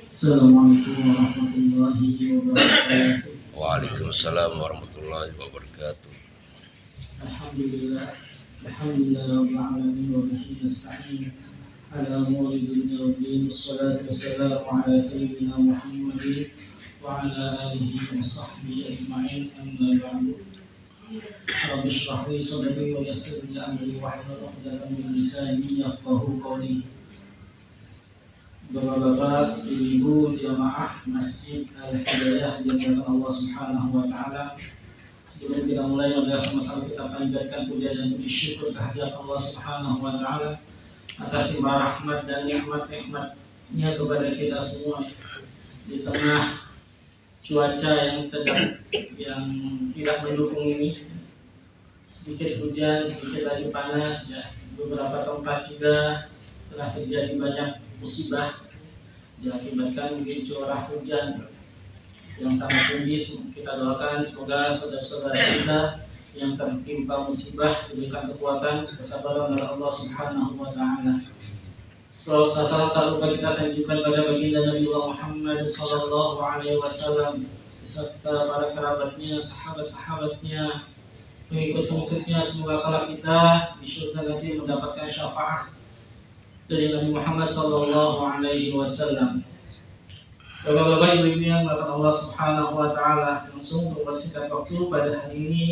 Assalamualaikum warahmatullahi wabarakatuh. Waalaikumsalam warahmatullahi wabarakatuh. Alhamdulillah, alhamdulillah rabbil alamin wa bihi nasta'in ala umuri dunya waddin. Wassalatu wassalamu ala sayyidina Muhammadin wa ala alihi wa sahbihi ajma'in. Amma ba'du. Rabbi shrah li sadri wa yassir li amri wahlul 'uqdatam min lisani yafqahu qawli. Bapak-bapak, ibu jamaah Masjid Al-Hidayah yang Allah Subhanahu wa taala. Sebelum kita mulai, mari sama-sama kita panjatkan puja dan puji syukur kehadirat Allah Subhanahu wa taala atas limpah rahmat dan nikmat-nikmatnya kepada kita semua di tengah cuaca yang tidak mendukung ini. Sedikit hujan, sedikit lagi panas ya. Beberapa tempat juga telah terjadi banyak musibah diakibatkan mungkin curah hujan yang sangat tinggi. Kita doakan semoga saudara-saudara kita yang tertimpa musibah diberikan kekuatan, kesabaran dari Allah Subhanahu wa taala. Salam tak lupa kita sanjungkan pada baginda Nabi Muhammad sallallahu alaihi wasallam beserta para kerabatnya, sahabat-sahabatnya, pengikut-pengikutnya. Semoga kalau kita di surga nanti mendapatkan syafaat dari Nabi Muhammad sallallahu alaihi wasallam. Bapak-bapak, ibu-ibu yang dirahmati Allah Subhanahu wa taala, langsung mempersingkat waktu pada hari ini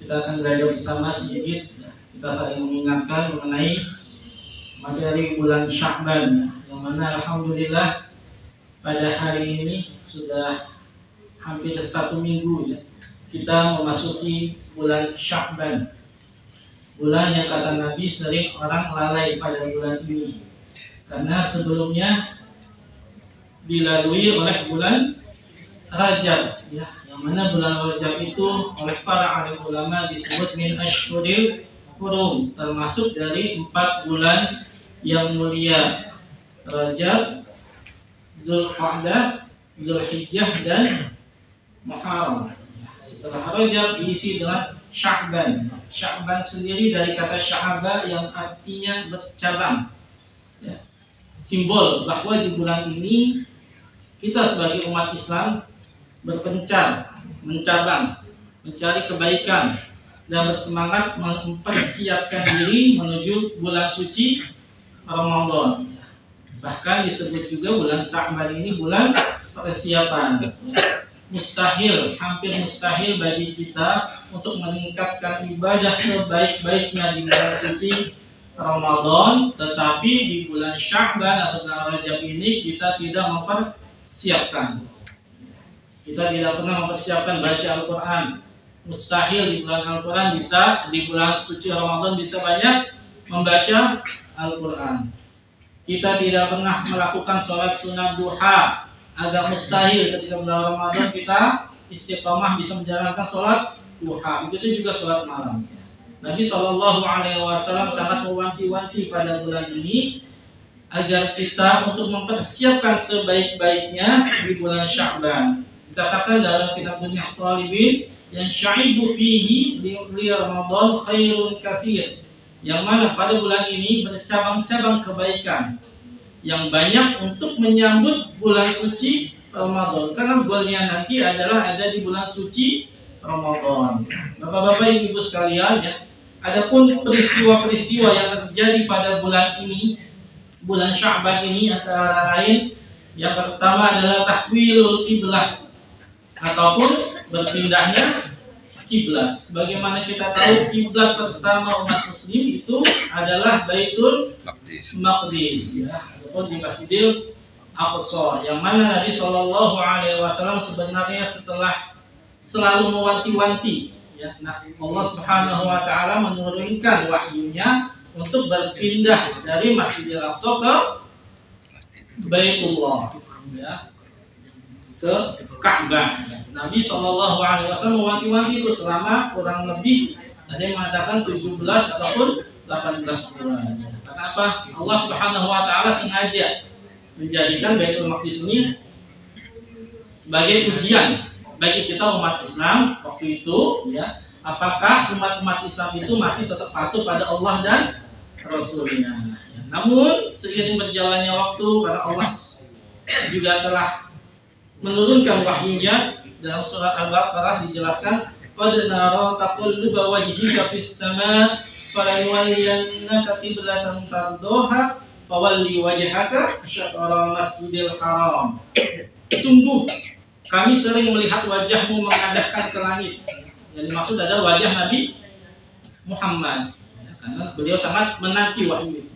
kita akan belajar bersama sedikit. Kita saling mengingatkan mengenai materi bulan Sya'ban, yang mana alhamdulillah pada hari ini sudah hampir 1 minggu ya, kita memasuki bulan Sya'ban. Bulan yang kata Nabi sering orang lalai pada bulan ini, karena sebelumnya dilalui oleh bulan Rajab ya, yang mana bulan Rajab itu oleh para alim ulama disebut min ashhuril hurum, termasuk dari 4 bulan yang mulia: Rajab, Zulqa'dah, Zulhijjah dan Muharram. Setelah Rajab diisi dengan Sya'ban. Sya'ban sendiri dari kata sya'aba yang artinya bercabang ya. Simbol bahwa di bulan ini kita sebagai umat Islam berpencar, mencabang, mencari kebaikan dan bersemangat mempersiapkan diri menuju bulan suci Ramadan. Bahkan disebut juga bulan Sya'ban ini bulan persiapan. Mustahil, hampir mustahil bagi kita untuk meningkatkan ibadah sebaik-baiknya di bulan suci Ramadan, tetapi di bulan Sya'ban atau bulan Rajab ini kita tidak mempersiapkan. Kita tidak pernah mempersiapkan baca Al-Quran. Mustahil di bulan Al-Quran bisa, di bulan suci Ramadan bisa banyak membaca Al-Quran. Kita tidak pernah melakukan sholat sunat duha. Agak mustahil ketika bulan Ramadan kita istiqamah bisa menjalankan sholat duha. Begitu juga sholat malam. Nabi Shallallahu Alaihi Wasallam sangat mewanti-wanti pada bulan ini agar kita untuk mempersiapkan sebaik-baiknya di bulan Sya'ban. Dikatakan dalam kitab Dunya Talibin, yang syaibu fihi li Ramadan khairun katsir, yang mana pada bulan ini bercabang-cabang kebaikan yang banyak untuk menyambut bulan suci Ramadan. Karena goalnya nanti adalah ada di bulan suci Ramadan. Bapak-bapak, ibu sekalian ya, adapun peristiwa-peristiwa yang terjadi pada bulan ini, bulan Sya'ban ini, antara lain yang pertama adalah tahwilul kiblah ataupun berpindahnya kiblat. Sebagaimana kita tahu, kiblat pertama umat muslim itu adalah Baitul Maqdis ya, ataupun di Masjidil Aqsa, yang mana Nabi Shallallahu Alaihi Wasallam sebenarnya setelah selalu mewanti-wanti ya, nah Allah Subhanahu Wa Taala menurunkan wahyunya untuk berpindah dari Masjidil Aqsa ke Baitullah ya, ke Ka'bah. Nabi Shallallahu Alaihi Wasallam mewanti-wanti itu selama kurang lebih, ada yang mengatakan 17 ataupun 18 bulan. Kenapa? Allah Subhanahu Wa Taala sengaja menjadikan Baitul Maqdis ini sebagai ujian bagi kita umat Islam waktu itu ya. Apakah umat Islam itu masih tetap patuh pada Allah dan Rasulnya? Namun seiring berjalannya waktu, karena Allah juga telah menurunkan wahyunya. Dalam surat Al-Baqarah dijelaskan, qad nara taqalluba wajhika fis sama' falanuwalliyannaka qiblatan tardoha fawalli wajhaka syatral masjidil haram. Sungguh kami sering melihat wajahmu menghadapkan ke langit. Yang dimaksud adalah wajah Nabi Muhammad, karena beliau sangat menanti wahyu itu.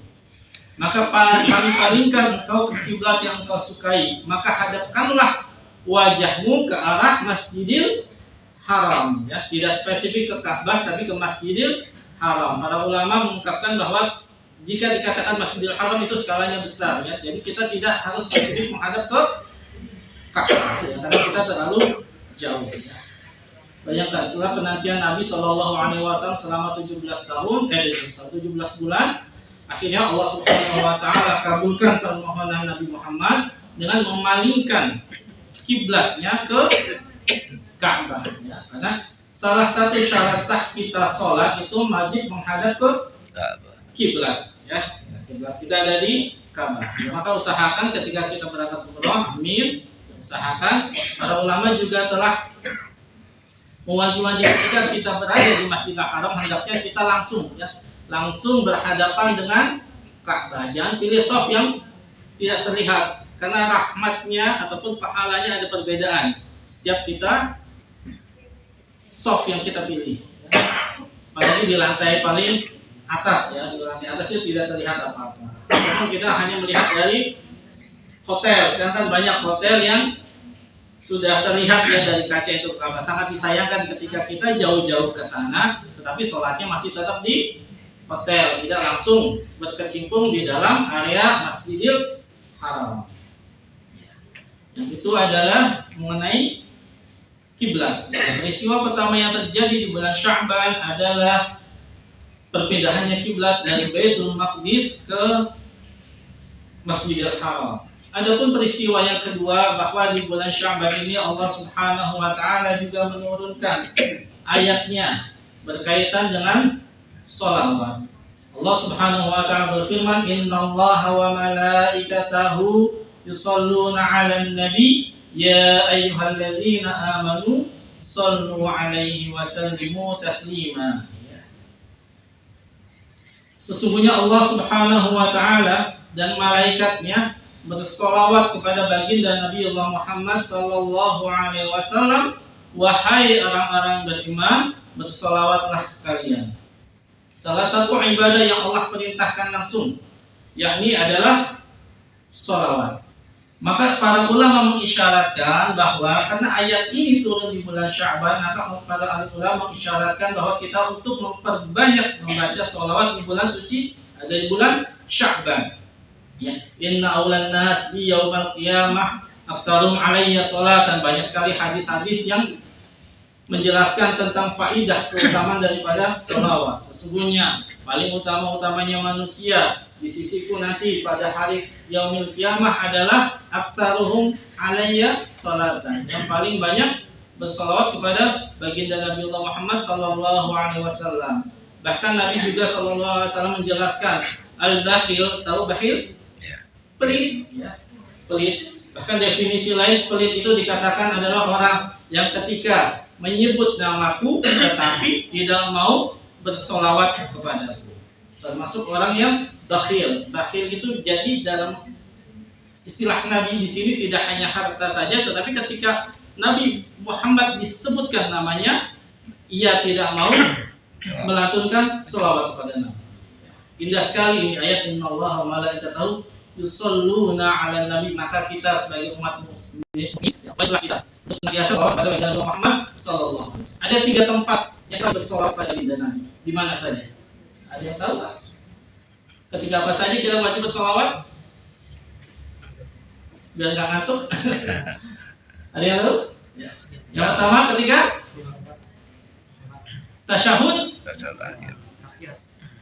Maka kami palingkan engkau ke kiblat yang engkau sukai, maka hadapkanlah wajahmu ke arah Masjidil Haram, ya, tidak spesifik ke Ka'bah tapi ke Masjidil Haram. Para ulama mengungkapkan bahwa jika dikatakan Masjidil Haram itu skalanya besar, ya, jadi kita tidak harus spesifik menghadap ke Ka'bah, ya, karena kita terlalu jauh. Ya. Bayangkan setelah penantian Nabi SAW selama 17 tahun, 17 bulan, akhirnya Allah Subhanahu Wa Taala kabulkan permohonan Nabi Muhammad dengan memalingkan kiblatnya ke Ka'bah, ya. Karena salah satu syarat sah kita sholat itu wajib menghadap ke kiblat, ya. Kiblat kita ada di Ka'bah. Ya, maka usahakan ketika kita berangkat umroh, amin, usahakan. Para ulama juga telah mewanti-wanti ketika kita berada di Masjidil Haram, hendaknya kita langsung berhadapan dengan Ka'bah. Jangan pilih sof yang tidak terlihat, karena rahmatnya ataupun pahalanya ada perbedaan setiap kita soft yang kita pilih, ya. Apalagi di lantai paling atas, ya, di lantai atas itu tidak terlihat apa-apa. Namun kita hanya melihat dari hotel, sedangkan banyak hotel yang sudah terlihat, ya, dari kaca itu Ka'bah. Sangat disayangkan ketika kita jauh-jauh ke sana tetapi sholatnya masih tetap di hotel, tidak langsung berkecimpung di dalam area Masjidil Haram. Yang itu adalah mengenai kiblat. Peristiwa pertama yang terjadi di bulan Sya'ban adalah perpindahannya kiblat dari Baitul Maqdis ke Masjidil Haram. Adapun peristiwa yang kedua, bahwa di bulan Sya'ban ini Allah Subhanahu Wa Taala juga menurunkan ayatnya berkaitan dengan sholawat. Allah Subhanahu Wa Taala berfirman, Innallaha wa malaikatahu yusalluna 'alan nabi ya ayyuhalladzina amanu sallu 'alaihi wa sallimu taslima. Sesungguhnya Allah Subhanahu wa taala dan malaikatnya bersolawat kepada baginda Nabi Allah Muhammad sallallahu alaihi wasallam. Wahai orang-orang beriman, bersolawatlah kalian. Salah satu ibadah yang Allah perintahkan langsung, yakni adalah sholawat. Maka para ulama mengisyaratkan bahwa karena ayat ini turun di bulan Sya'ban, maka para ulama mengisyaratkan bahwa kita untuk memperbanyak membaca sholawat di bulan suci ada di bulan Sya'ban. Ya, inna aulan nas bi yaumal qiyamah aksarum alayya sholatan. Banyak sekali hadis-hadis yang menjelaskan tentang faidah keutamaan daripada sholawat. Sesungguhnya paling utama-utamanya manusia di sisiku nanti pada hari yaumil qiyamah adalah aktsaruhum alayya sholatan, yang paling banyak bersolawat kepada baginda Nabi Allah Muhammad sallallahu alaihi wasallam. Bahkan Nabi juga sallallahu alaihi wasallam menjelaskan al-bakhil, tahu bakhil? Pelit, ya. Pelit. Bahkan definisi lain pelit itu dikatakan adalah orang yang ketika menyebut namaku tetapi tidak mau bersolawat kepadaku. Termasuk orang yang bakhil. Bakhil itu jadi dalam istilah Nabi di sini tidak hanya harta saja, tetapi ketika Nabi Muhammad disebutkan namanya, ia tidak mau melantunkan selawat kepada Nabi. Indah sekali ini ayat innallaha wa malaikatahu yusholluna 'alan nabi. Maka kita sebagai umat muslimin, wajiblah kita bersenantiasa selawat pada baginda Muhammad sallallahu alaihi wasallam. Ada 3 tempat yang kita berselawat pada baginda Nabi. Di mana saja? Ada yang tahu tak? Ketika apa saja kita wajib berselawat? Biar nggak ngantuk. Ada yang tahu? Ya. Yang pertama ketika tasyahud akhir.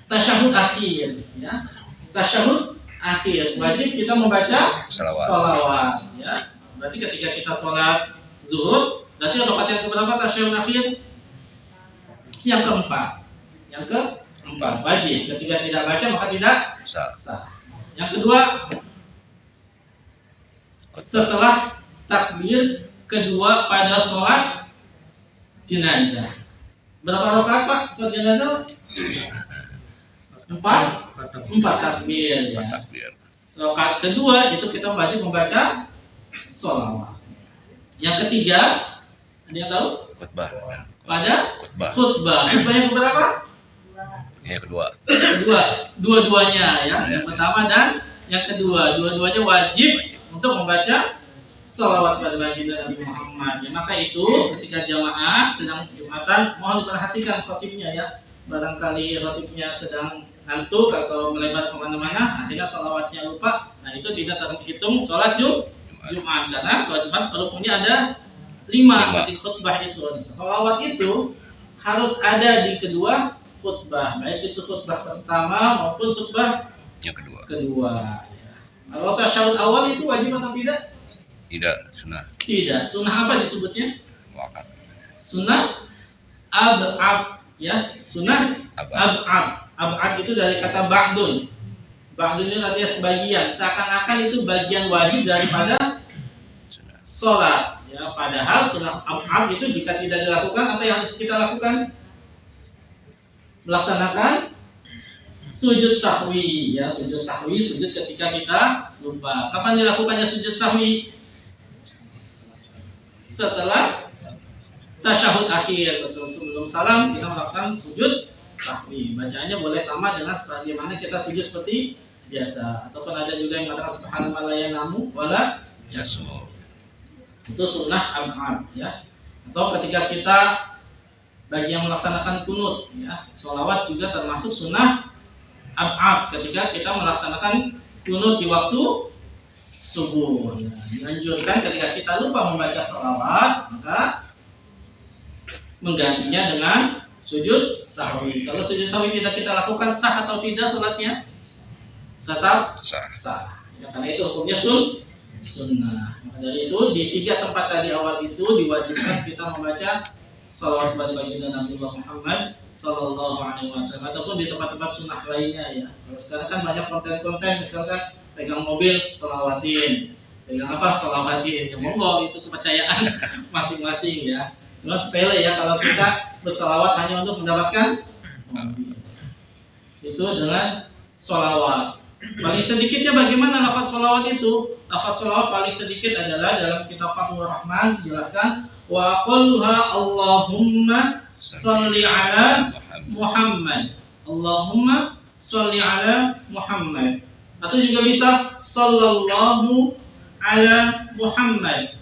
Tasyahud akhir, ya. Tasyahud akhir wajib kita membaca salawat, ya. Berarti ketika kita sholat zuhur, berarti rakaat yang keberapa tasyahud akhir? Yang keempat. Yang keempat wajib. Ketika tidak baca maka tidak sah. Yang kedua setelah takbir kedua pada sholat jenazah. Berapa rakaat Pak sholat jenazah? Empat takbir ya. Rakaat kedua itu kita wajib membaca sholawat. Yang ketiga, ada yang tahu? Khutbah. Pada khutbah. Khutbah yang berapa? Yang kedua. Dua-duanya ya. Yang pertama dan yang kedua, dua-duanya wajib untuk membaca sholawat pada baginda Nabi Muhammad. Ya, maka itu ketika jamaah sedang Jumatan, mohon diperhatikan khotibnya ya. Barangkali khotibnya sedang ngantuk atau melebar kemana-mana, akhirnya sholawatnya lupa. Nah itu tidak terhitung sholat Jumat karena sholat Jumat rukunnya ada 5 di khutbah itu. Sholawat itu harus ada di kedua khutbah, baik itu khutbah pertama maupun khutbah yang kedua. Ya. Kalau tasyahud awal itu wajib atau tidak? Tidak, sunnah. Tidak. Sunnah apa disebutnya? Wakat. Sunnah ab'ad ya. Sunnah ab'ad. Ab'ad itu dari kata ba'dun. Ba'dun itu artinya sebagian. Seakan-akan itu bagian wajib daripada sholat. Ya, padahal sunnah ab'ad itu jika tidak dilakukan, apa yang harus kita lakukan? Melaksanakan sujud sahwi ya, sujud ketika kita lupa. Kapan dilakukannya sujud sahwi? Setelah tasyahud akhir, betul, sebelum salam kita melakukan sujud sahwi. Bacaannya boleh sama dengan sebagaimana kita sujud seperti biasa. Ataupun ada juga yang mengatakan subhanallah la yanamu wala yasmur. Itu sunnah ab'ad ya. Atau ketika kita bagi yang melaksanakan kunut ya, sholawat juga termasuk sunnah ab'ad ketika kita melaksanakan kunut di waktu subuh. Ya, dianjurkan ketika kita lupa membaca sholawat, maka menggantinya dengan sujud sahwi. Kalau sujud sahwi tidak kita lakukan, sah atau tidak sholatnya? Tetap sah. Ya, karena itu hukumnya sunnah. Maka dari itu di 3 tempat tadi awal itu diwajibkan kita membaca salawat kepada baginda Nabi Muhammad Sallallahu Alaihi Wasallam, ataupun di tempat-tempat sunnah lainnya ya. Kalau sekarang kan banyak konten-konten, misalkan pegang mobil selawatin, pegang apa selawatin, ya monggo, itu kepercayaan masing-masing ya. Cuma sepele ya kalau kita bersalawat hanya untuk mendapatkan mobil. Itu dengan sholawat. Paling sedikitnya bagaimana lafaz sholawat itu? Lafaz sholawat paling sedikit adalah dalam kitab Fathur Rahman dijelaskan wa qulha Allahumma sholli ala Muhammad. Allahumma sholli ala Muhammad. Atau juga bisa sallallahu ala Muhammad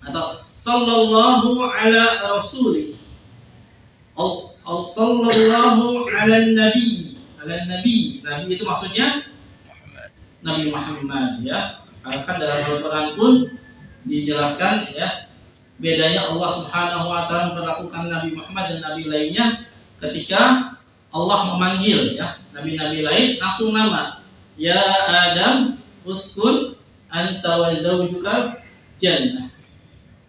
atau sallallahu ala Rasulih. Sallallahu ala Nabi. Ala Nabi. Nabi itu maksudnya Nabi Muhammad ya. Kan dalam Al-Quran pun dijelaskan ya, bedanya Allah Subhanahu wa taala memperlakukan Nabi Muhammad dan nabi lainnya ketika Allah memanggil ya, nabi-nabi lain langsung nama. Ya Adam uskun anta wa zawjuka jannah.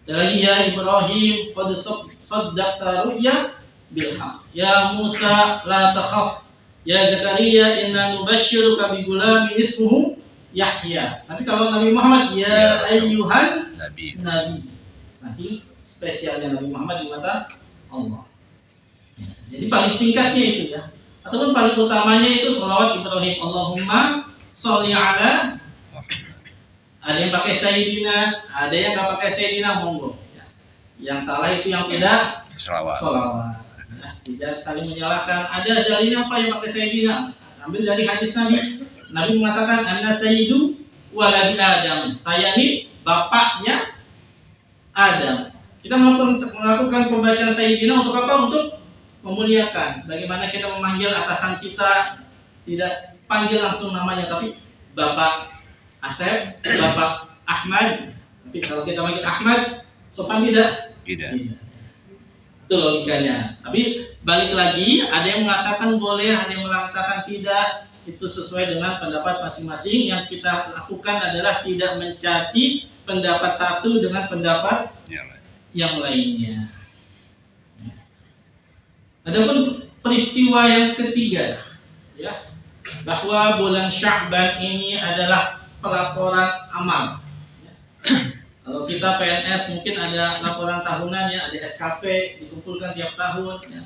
Dan lagi ya Ibrahim qad saddaqta ru'ya bil haqq. Ya Musa la takhaf. Ya Zakaria inna nubashshiruka bi gulamin ismuhu Yahya. Tapi kalau Nabi Muhammad ya ayyuhan nabi. Saking spesialnya Nabi Muhammad di mata Allah. Ya, jadi paling singkatnya itu ya. Ataupun paling utamanya itu sholawat Ibrahim. Allahumma sholli ala. Ada yang pakai Sayyidina, ada yang nggak pakai Sayyidina, monggo. Ya. Yang salah itu yang tidak sholawat. Ya, tidak saling menyalahkan. Ada dalilnya apa yang pakai Sayyidina? Ambil dari hadis Nabi. Nabi mengatakan anna sayyidu waladi Adam. Saya ini bapaknya Adam. Kita melakukan pembacaan Sayyidina untuk apa? Untuk memuliakan. Sebagaimana kita memanggil atasan kita, tidak panggil langsung namanya, tapi Bapak Asep, Bapak Ahmad. Tapi kalau kita panggil Ahmad, sopan tidak? Tidak. Itu logikanya. Tapi balik lagi, ada yang mengatakan boleh, ada yang mengatakan tidak. Itu sesuai dengan pendapat masing-masing. Yang kita lakukan adalah tidak mencaci pendapat satu dengan pendapat yang lainnya. Adapun peristiwa yang ketiga, ya, bahwa bulan Sya'ban ini adalah pelaporan amal. Kalau kita PNS mungkin ada laporan tahunan ya, ada SKP dikumpulkan tiap tahun ya.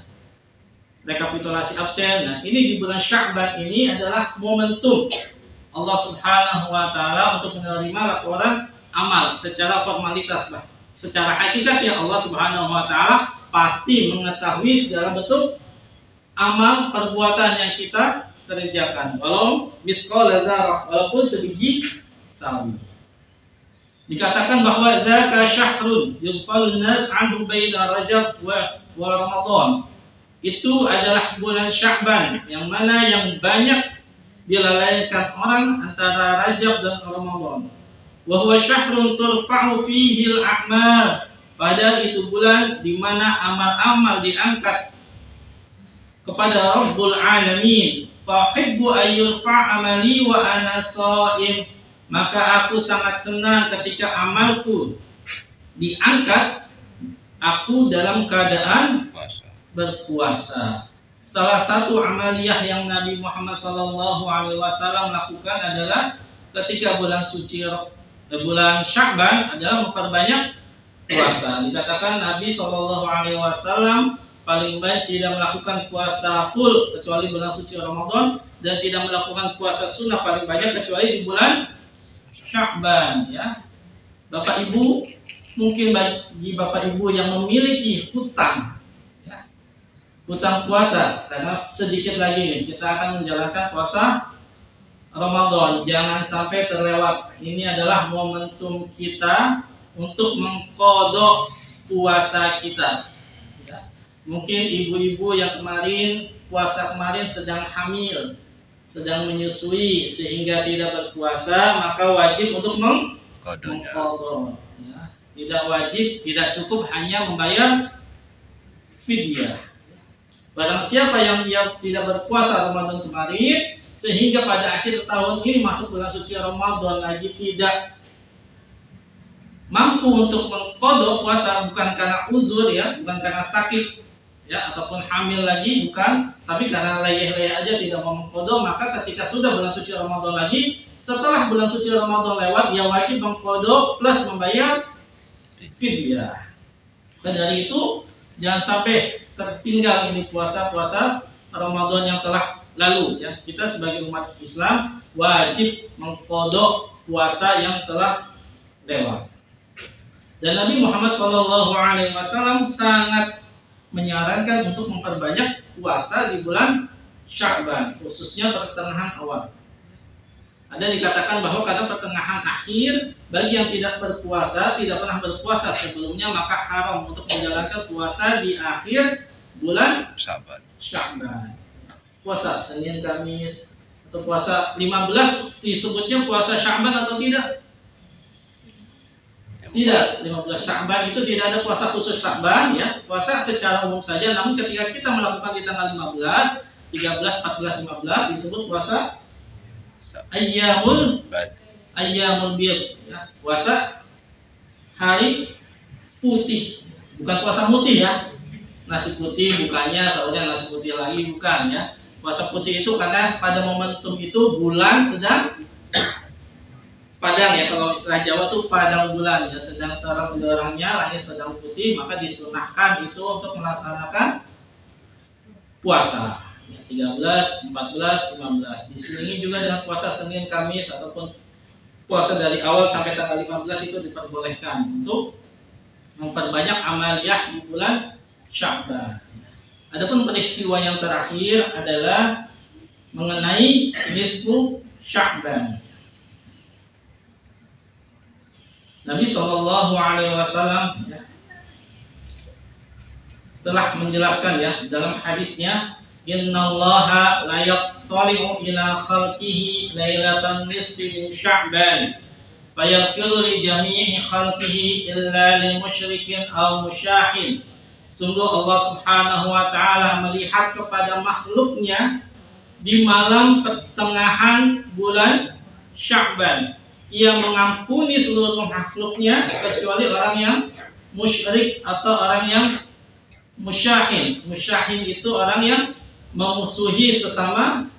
Rekapitulasi absen. Nah, ini di bulan Sya'ban ini adalah momentum Allah Subhanahu wa taala untuk menerima laporan amal secara formalitas, bah. Secara hakikatnya Allah Subhanahu wa taala pasti mengetahui segala bentuk amal perbuatan yang kita kerjakan, walau mithqala dzarrah, walaupun sebiji sawi. Dikatakan bahwa zaka syahrun yughfalun nas anhu baina Rajab wa Ramadan. Itu adalah bulan Sya'ban yang mana yang banyak dilalaikan orang antara Rajab dan Ramadan. Wa huwa syahrun turfa'u fihi al-a'mal. Padahal itu bulan di mana amal-amal diangkat kepada Rabbul Alamin. Fa uhibbu an yurfa'a amali wa ana sha'im. Maka aku sangat senang ketika amalku diangkat, aku dalam keadaan berpuasa. Salah satu amaliyah yang Nabi Muhammad SAW lakukan adalah ketika bulan suci bulan Sya'ban adalah memperbanyak puasa. Dikatakan Nabi SAW paling baik tidak melakukan puasa full kecuali bulan suci Ramadan, dan tidak melakukan puasa sunnah paling banyak kecuali di bulan Sya'ban ya. Bapak Ibu, mungkin bagi Bapak Ibu yang memiliki hutang ya, hutang puasa, karena sedikit lagi nih kita akan menjalankan puasa Ramadan, jangan sampai terlewat. Ini adalah momentum kita untuk mengqadha puasa kita ya. Mungkin ibu-ibu yang kemarin puasa kemarin sedang hamil, sedang menyusui sehingga tidak berpuasa, maka wajib untuk mengqadha ya. Tidak wajib, tidak cukup hanya membayar fidyah. Barang siapa yang dia tidak berpuasa Ramadan kemarin sehingga pada akhir tahun ini masuk bulan suci Ramadan lagi tidak mampu untuk mengqadha puasa, bukan karena uzur ya, bukan karena sakit ya, ataupun hamil lagi, bukan, tapi karena leyeh-leyeh aja tidak mau mengqadha, maka ketika sudah bulan suci Ramadan lagi, setelah bulan suci Ramadan lewat, dia wajib mengqadha plus membayar fidyah. Dan dari itu jangan sampai tertinggal ini puasa-puasa Ramadan yang telah lalu ya. Kita sebagai umat Islam wajib mengqadha puasa yang telah lewat. Dan Nabi Muhammad SAW sangat menyarankan untuk memperbanyak puasa di bulan Sya'ban, khususnya pertengahan awal. Ada dikatakan bahwa pada pertengahan akhir, bagi yang tidak berpuasa, tidak pernah berpuasa sebelumnya, maka haram untuk menjalankan puasa di akhir bulan Sya'ban. Puasa Senin, Kamis, atau puasa 15 disebutnya puasa Sya'ban atau tidak? Tidak, 15 Sya'ban itu tidak ada puasa khusus Sya'ban ya, puasa secara umum saja. Namun ketika kita melakukan di tanggal 15, 13, 14, 15 disebut puasa Ayyamul Bid ya, puasa hari putih, bukan puasa putih ya. Nasi putih bukannya saudara nasi putih lagi, bukan ya. Puasa putih itu karena pada momentum itu bulan sedang padang ya, kalau istilah Jawa tuh padang bulan ya, sedang terang-terangnya, langit sedang putih, maka disunahkan itu untuk melaksanakan puasa ya, 13, 14, 15. Diselingi juga dengan puasa Senin, Kamis, ataupun puasa dari awal sampai tanggal 15 itu diperbolehkan untuk memperbanyak amaliyah di bulan Sya'ban. Adapun peristiwa yang terakhir adalah mengenai nisfu Sya'ban. Nabi SAW telah menjelaskan ya dalam hadisnya, innallaha la yattali'u ila khalqihi lailatan nisfi min Sya'ban fayaghfiru li jami'i khalqihi illa lil musyrikin aw musyahin. Sungguh Allah Subhanahu wa taala melihat kepada makhluknya di malam pertengahan bulan Sya'ban. Ia mengampuni seluruh makhluknya kecuali orang yang musyrik atau orang yang musyahin. Musyahin itu orang yang memusuhi sesama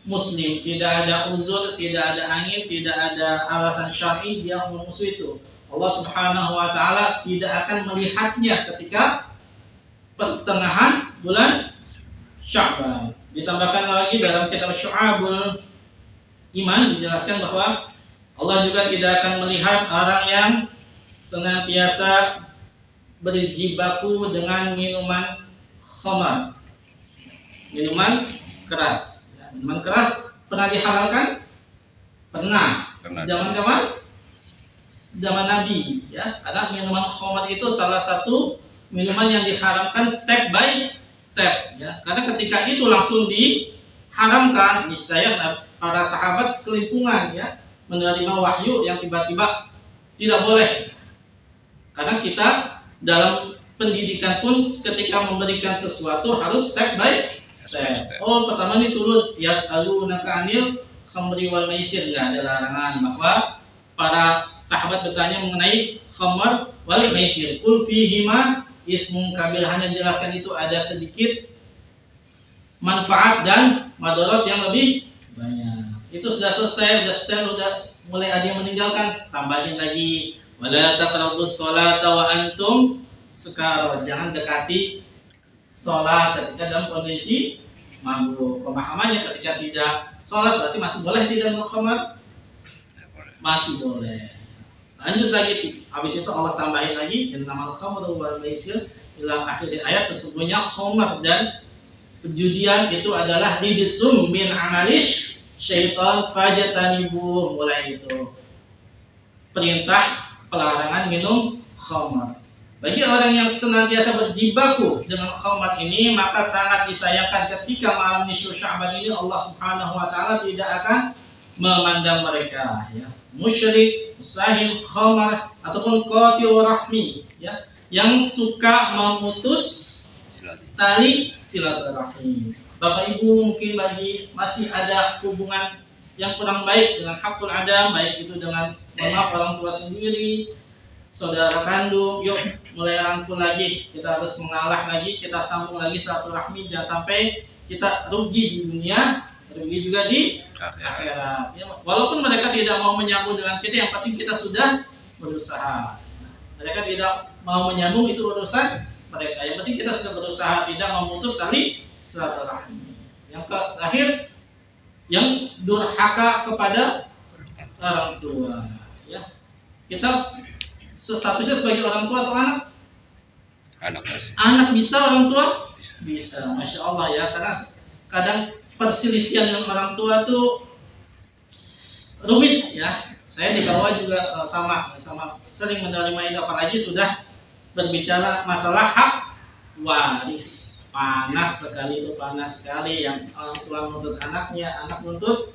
muslim, tidak ada uzur, tidak ada angin, tidak ada alasan syar'i dia memusuhi itu. Allah Subhanahu wa taala tidak akan melihatnya ketika pertengahan bulan Sya'ban. Ditambahkan lagi dalam kitab Syu'abul Iman dijelaskan bahwa Allah juga tidak akan melihat orang yang senantiasa berjibaku dengan minuman khamar, minuman keras. Minuman keras pernah dihalalkan? Pernah. Zaman kapan? Zaman Nabi, ya. Karena minuman khamar itu salah satu minuman yang diharamkan step by step, ya. Karena ketika itu langsung diharamkan, niscaya para sahabat kelimpungan, ya, menerima wahyu yang tiba-tiba tidak boleh. Karena kita dalam pendidikan pun ketika memberikan sesuatu harus step by step. Oh, pertama ini turun yas'alunaka 'anil khamri wal maisir, enggak ada larangan bahwa para sahabat bertanya mengenai khamr wal maisir. Qul fihima ismun kabir, hanya jelaskan itu ada sedikit manfaat dan madarat yang lebih banyak. Itu sudah selesai, sudah mulai ada yang meninggalkan, tambahin lagi wala taqrabus sholata wa antum sukara, jangan dekati sholat ketika dalam kondisi mabuk. Pemahamannya ketika tidak sholat berarti masih boleh tidak minum khamar? Masih boleh. Lanjut lagi, habis itu Allah tambahin lagi innamal khamru wal maisir ila akhir ayat, sesungguhnya khamar dan perjudian itu adalah rijsum min amalish syaitan fajtanibu. Mulai itu perintah pelarangan minum khamar. Bagi orang yang senantiasa berjibaku dengan khamar ini, maka sangat disayangkan ketika malam nisfu Sya'ban ini Allah Subhanahu wa taala tidak akan memandang mereka, ya. Musyrik, musahim, khamar ataupun qati'ur rahmi, ya, yang suka memutus tali silaturahmi. Bapak Ibu mungkin masih ada hubungan yang kurang baik dengan hakul adam, baik itu dengan maaf orang tua sendiri, saudara kandung, yuk mulai rangkul lagi, kita harus mengalah lagi, kita sambung lagi silaturahmi, jangan sampai kita rugi di dunia, rugi juga di akhirat. Ya, walaupun mereka tidak mau menyambung dengan kita, yang penting kita sudah berusaha. Mereka tidak mau menyambung itu urusan mereka, yang penting kita sudah berusaha tidak memutus tali silaturahmi. Yang terakhir, yang durhaka kepada orang tua, ya. Kita statusnya sebagai orang tua atau anak? Anak bisa, orang tua bisa. Masya Allah, ya. Karena kadang perselisihan dengan orang tua tuh rumit, ya. Saya di bawah juga sama sering menerima ini, apalagi sudah berbicara masalah hak waris. Panas sekali itu, panas sekali, yang orang tua menuntut anaknya, anak menuntut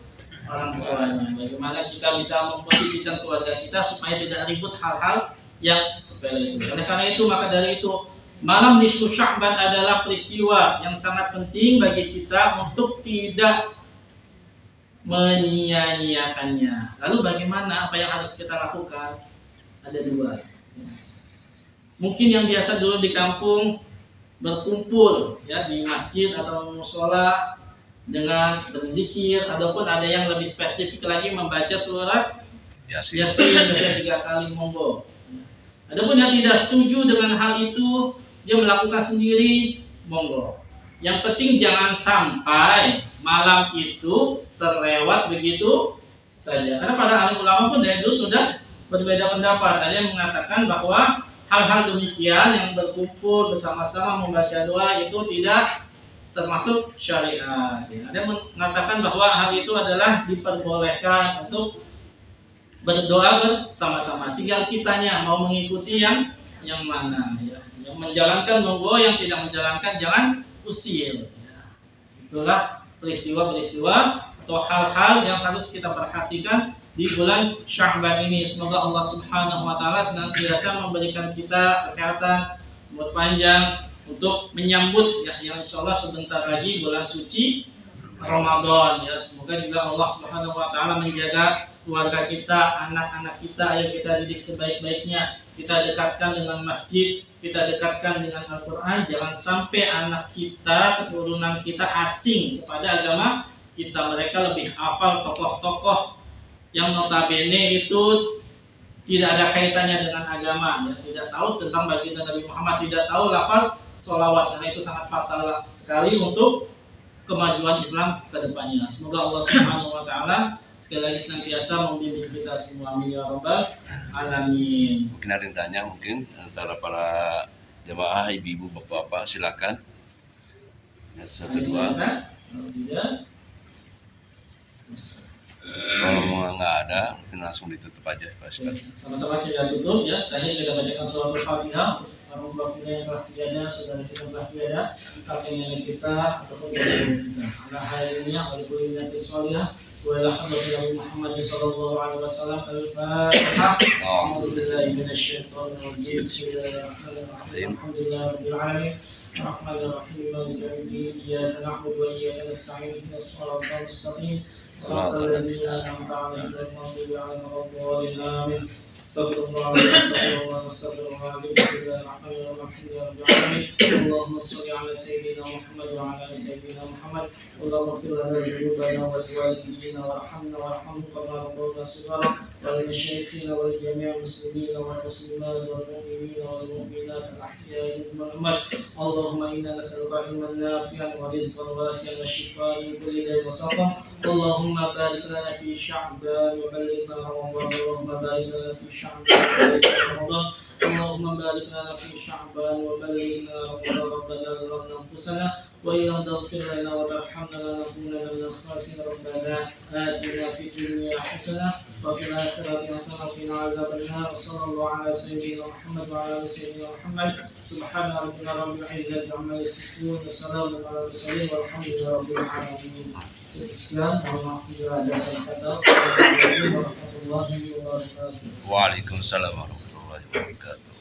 orang tuanya. Bagaimana kita bisa memposisikan keluarga kita supaya tidak ribut hal-hal yang sepele itu. Oleh karena itu, maka dari itu malam nisfu Sya'ban adalah peristiwa yang sangat penting bagi kita untuk tidak menyia-nyiakannya. Lalu bagaimana, apa yang harus kita lakukan? Ada dua. Mungkin yang biasa dulu di kampung berkumpul, ya, di masjid atau mushola dengan berzikir, ataupun ada yang lebih spesifik lagi membaca surat Yasin biasanya 3 kali, monggo. Adapun yang tidak setuju dengan hal itu, dia melakukan sendiri, monggo. Yang penting jangan sampai malam itu terlewat begitu saja. Karena para alim ulama pun dari dulu sudah berbeda pendapat. Ada yang mengatakan bahwa hal-hal demikian yang berkumpul bersama-sama membaca doa itu tidak termasuk syariat. Ada yang mengatakan bahwa hal itu adalah diperbolehkan untuk berdoa bersama-sama. Tinggal kitanya mau mengikuti yang mana, ya. Yang menjalankan monggo, yang tidak menjalankan jangan usil. Ya. Itulah peristiwa-peristiwa atau hal-hal yang harus kita perhatikan di bulan Sya'ban ini. Semoga Allah Subhanahu wa taala senantiasa memberikan kita kesehatan, umur panjang untuk menyambut, ya, yang insyaallah sebentar lagi bulan suci Ramadan, ya. Semoga juga Allah Subhanahu wa taala menjaga keluarga kita, anak-anak kita, ayo kita didik sebaik-baiknya. Kita dekatkan dengan masjid, kita dekatkan dengan Al-Qur'an. Jangan sampai anak kita, keturunan kita asing kepada agama kita mereka lebih hafal tokoh-tokoh yang notabene itu tidak ada kaitannya dengan agama, ya, tidak tahu tentang baginda Nabi Muhammad, tidak tahu lafaz sholawat, karena itu sangat fatal sekali untuk kemajuan Islam ke depannya. Semoga Allah Subhanahu wa taala sekali lagi senantiasa membimbing kita semua, amin ya rabbal alamin. Mungkin ada yang tanya, mungkin antara para jamaah, ibu-ibu, bapak-bapak, silakan. Ya, satu dua. Kalau tidak, Kalau nggak ada, mungkin langsung ditutup aja, Pak Ustaz. sama-sama kita tutup ya. Tadi kita bacakan surah Al-Fatihah untuk orang tua kita yang telah tiada, saudara kita yang telah tiada, kakek nenek kita ataupun ibu kita. Ala hadirnya walaupun niat solihah wa ila hadratin Muhammad sallallahu alaihi wasallam. Al-Fatihah. A'udzu billahi minasyaitonir rajim. Bismillahirrahmanirrahim. Alhamdulillahirabbil alamin. Ar-Rahmanir-Rahim. Maliki yaumiddin. Iyyaka na'budu wa iyyaka nasta'in. Ihdinas siratal mustaqim. الذين أنعمت عليهم غير المغضوب عليهم ولا الضالين آمين. استغفر الله استغفر الله استغفر الله بسم الله الرحمن الرحيم يا رب العالمين. اللهم صل على سيدنا محمد وعلى آل سيدنا محمد. اللهم اغفر لنا ذنوبنا ولوالدينا وارحمنا وارحمهم كما ربونا صغارا ولمشايخنا ولجميع المسلمين والمسلمات والمؤمنين والمؤمنات الأحياء منهم والأموات. اللهم إنا نسألك علما نافعا ورزقا واسعا وشفاء من كل داء وسقم. اللهم بارك لنا في شعبان وبلغنا رمضان. اللهم بارك لنا في شعبان وبلغنا رمضان. اللهم بارك لنا في شعبان وبلغنا رمضان. ربنا ظلمنا أنفسنا وإن لم تغفر لنا وترحمنا لنكونن من الخاسرين. ربنا آتنا في الدنيا حسنة وفي الآخرة حسنة وقنا عذاب النار. وصلى الله على سيدنا محمد وعلى آل سيدنا محمد. سبحان ربنا رب العزة عما يصفون وسلام على المرسلين والحمد لله رب العالمين. Sekian, mohon maaf bila ada salah kata. Assalamualaikum warahmatullahi wabarakatuh. Waalaikumsalam warahmatullahi wabarakatuh.